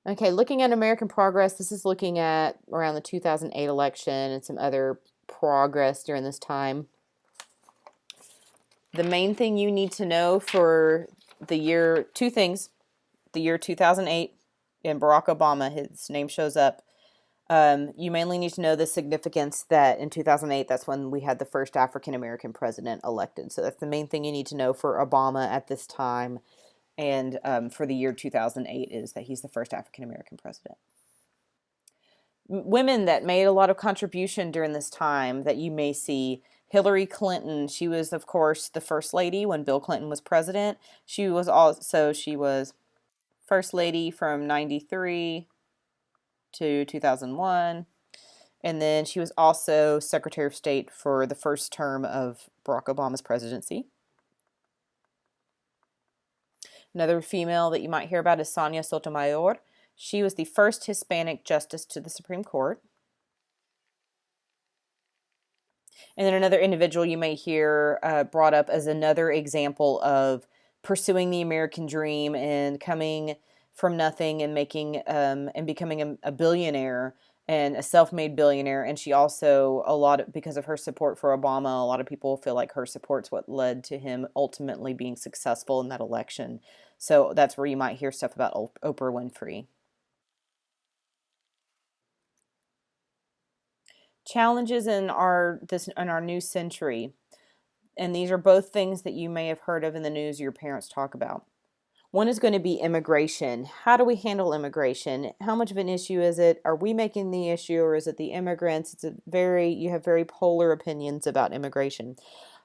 Okay, looking at American progress, this is looking at around the 2008 election and some other progress during this time. The main thing you need to know for the year, two things. The year 2008 and Barack Obama, his name shows up. You mainly need to know the significance that in 2008, that's when we had the first African American president elected. So that's the main thing you need to know for Obama at this time. And for the year 2008 is that he's the first African American president. Women that made a lot of contribution during this time that you may see: Hillary Clinton. She was, of course, the first lady when Bill Clinton was president. She was first lady from 93 to 2001. And then she was also Secretary of State for the first term of Barack Obama's presidency. Another female that you might hear about is Sonia Sotomayor. She was the first Hispanic justice to the Supreme Court. And then another individual you may hear brought up as another example of pursuing the American dream and coming from nothing and making and becoming a billionaire and a self-made billionaire. And she also, because of her support for Obama, a lot of people feel like her support's what led to him ultimately being successful in that election. So that's where you might hear stuff about Oprah Winfrey. Challenges in our new century. And these are both things that you may have heard of in the news your parents talk about. One is going to be immigration. How do we handle immigration? How much of an issue is it? Are we making the issue, or is it the immigrants? You have very polar opinions about immigration.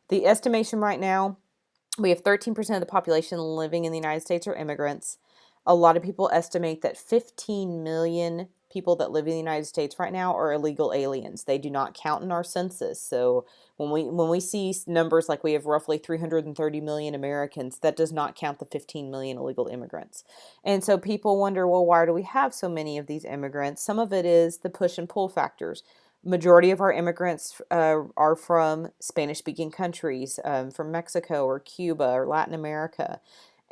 The estimation right now, we have 13% of the population living in the United States are immigrants. A lot of people estimate that 15 million people that live in the United States right now are illegal aliens. They do not count in our census. So when we see numbers like we have roughly 330 million Americans, that does not count the 15 million illegal immigrants. And so people wonder, well, why do we have so many of these immigrants? Some of it is the push and pull factors. Majority of our immigrants are from Spanish-speaking countries, from Mexico or Cuba or Latin America.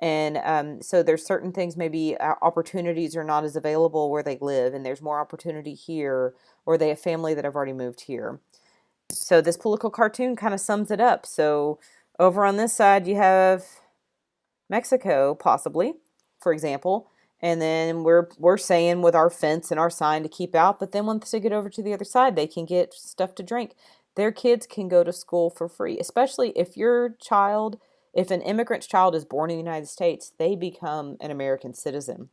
And so there's certain things, maybe opportunities are not as available where they live, and there's more opportunity here, or they have family that have already moved here. So this political cartoon kind of sums it up. So over on this side, you have Mexico, possibly, for example. And then we're saying with our fence and our sign to keep out, but then once they get over to the other side, they can get stuff to drink. Their kids can go to school for free, especially if an immigrant's child is born in the United States, they become an American citizen.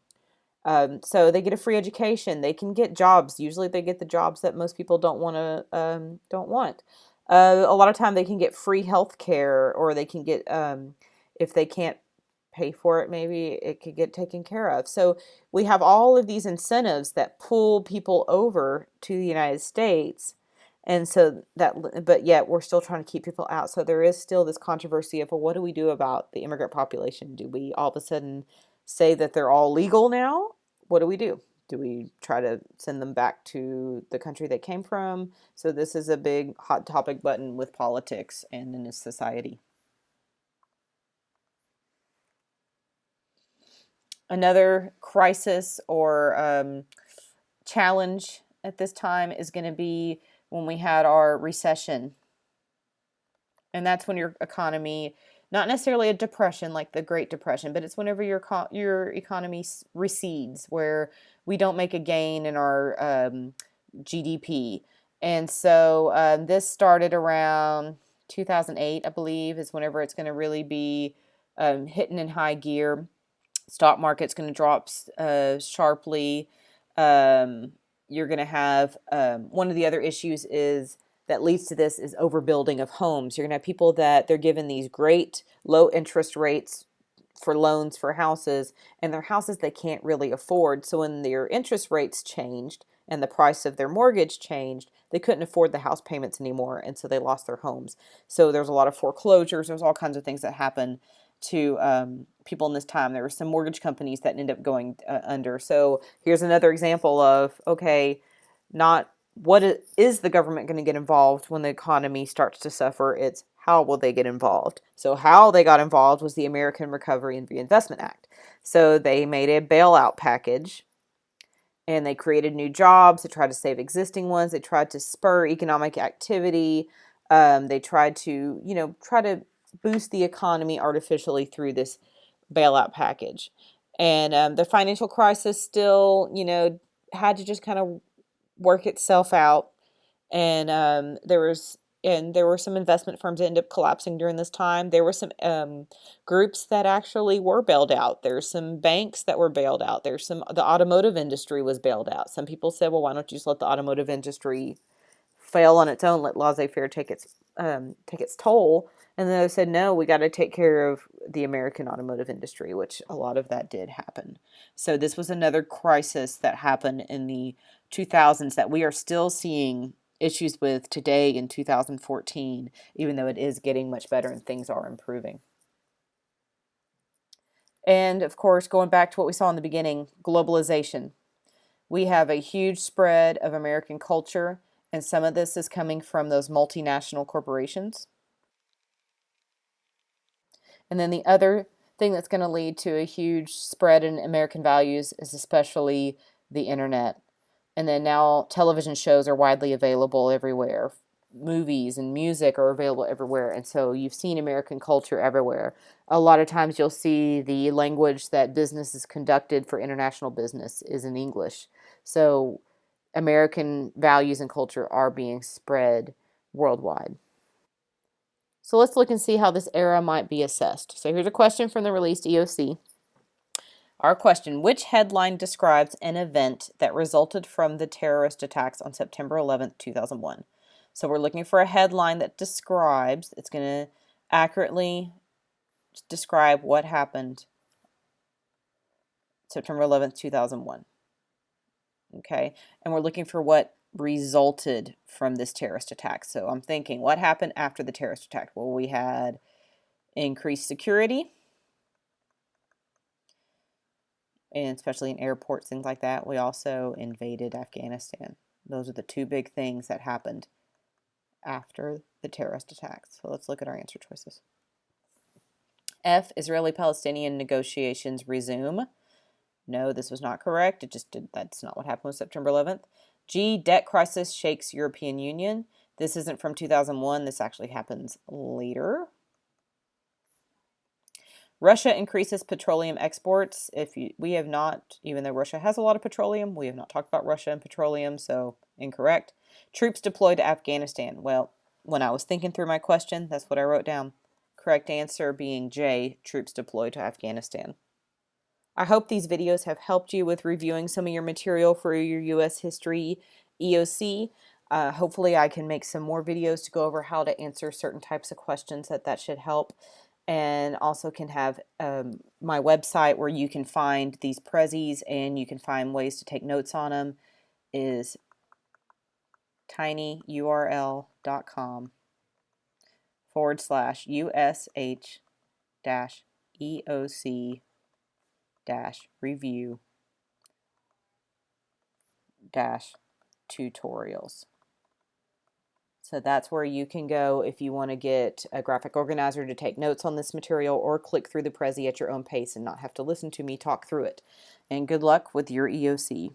So they get a free education. They can get jobs. Usually, they get the jobs that most people don't want. A lot of time, they can get free health care, or they can get if they can't pay for it, maybe it could get taken care of. So we have all of these incentives that pull people over to the United States. And so but yet we're still trying to keep people out. So there is still this controversy of, well, what do we do about the immigrant population? Do we all of a sudden say that they're all legal now? What do we do? Do we try to send them back to the country they came from? So this is a big hot topic button with politics and in this society. Another crisis or challenge at this time is going to be when we had our recession. And that's when your economy, not necessarily a depression like the Great Depression, but it's whenever your economy recedes, where we don't make a gain in our GDP. And so this started around 2008, I believe, is whenever it's going to really be hitting in high gear. Stock market's going to drop sharply. You're going to have one of the other issues is that leads to this is overbuilding of homes. You're going to have people that they're given these great low interest rates for loans for houses, and their houses they can't really afford. So when their interest rates changed and the price of their mortgage changed, they couldn't afford the house payments anymore, and so they lost their homes. So there's a lot of foreclosures. There's all kinds of things that happen to people in this time. There were some mortgage companies that ended up going under. So here's another example of, okay, not is the government going to get involved when the economy starts to suffer? It's how will they get involved? So how they got involved was the American Recovery and Reinvestment Act. So they made a bailout package And they created new jobs. They tried to save existing ones. They tried to spur economic activity. They tried to, try to boost the economy artificially through this bailout package. And the financial crisis still, had to just kind of work itself out. And there were some investment firms that ended up collapsing during this time. There were some groups that actually were bailed out. There's some banks that were bailed out. The automotive industry was bailed out. Some people said, well, why don't you just let the automotive industry fail on its own, let laissez-faire take its toll? And then they said, no, we got to take care of the American automotive industry, which a lot of that did happen. So this was another crisis that happened in the 2000s that we are still seeing issues with today in 2014, even though it is getting much better and things are improving. And of course, going back to what we saw in the beginning, globalization. We have a huge spread of American culture, and some of this is coming from those multinational corporations. And then the other thing that's going to lead to a huge spread in American values is especially the internet. And then now television shows are widely available everywhere. Movies and music are available everywhere. And so you've seen American culture everywhere. A lot of times you'll see the language that business is conducted for international business is in English. So American values and culture are being spread worldwide. So let's look and see how this era might be assessed. So here's a question from the released EOC. Our question, which headline describes an event that resulted from the terrorist attacks on September 11th, 2001? So we're looking for a headline that describes, it's going to accurately describe what happened September 11th, 2001. Okay, and we're looking for what resulted from this terrorist attack. So I'm thinking, what happened after the terrorist attack? Well, we had increased security, and especially in airports, things like that. We also invaded Afghanistan. Those are the two big things that happened after the terrorist attacks. So let's look at our answer choices. F, Israeli-Palestinian negotiations resume. No, this was not correct. That's not what happened with September 11th. G, debt crisis shakes European Union. This isn't from 2001. This actually happens later. Russia increases petroleum exports. We have not, even though Russia has a lot of petroleum, we have not talked about Russia and petroleum, so incorrect. Troops deployed to Afghanistan. Well, when I was thinking through my question, that's what I wrote down. Correct answer being J, troops deployed to Afghanistan. I hope these videos have helped you with reviewing some of your material for your U.S. History EOC. Hopefully I can make some more videos to go over how to answer certain types of questions that should help. And also can have my website where you can find these prezzies and you can find ways to take notes on them is tinyurl.com/USH-EOC-review-tutorials. So that's where you can go if you want to get a graphic organizer to take notes on this material or click through the Prezi at your own pace and not have to listen to me talk through it. And good luck with your EOC.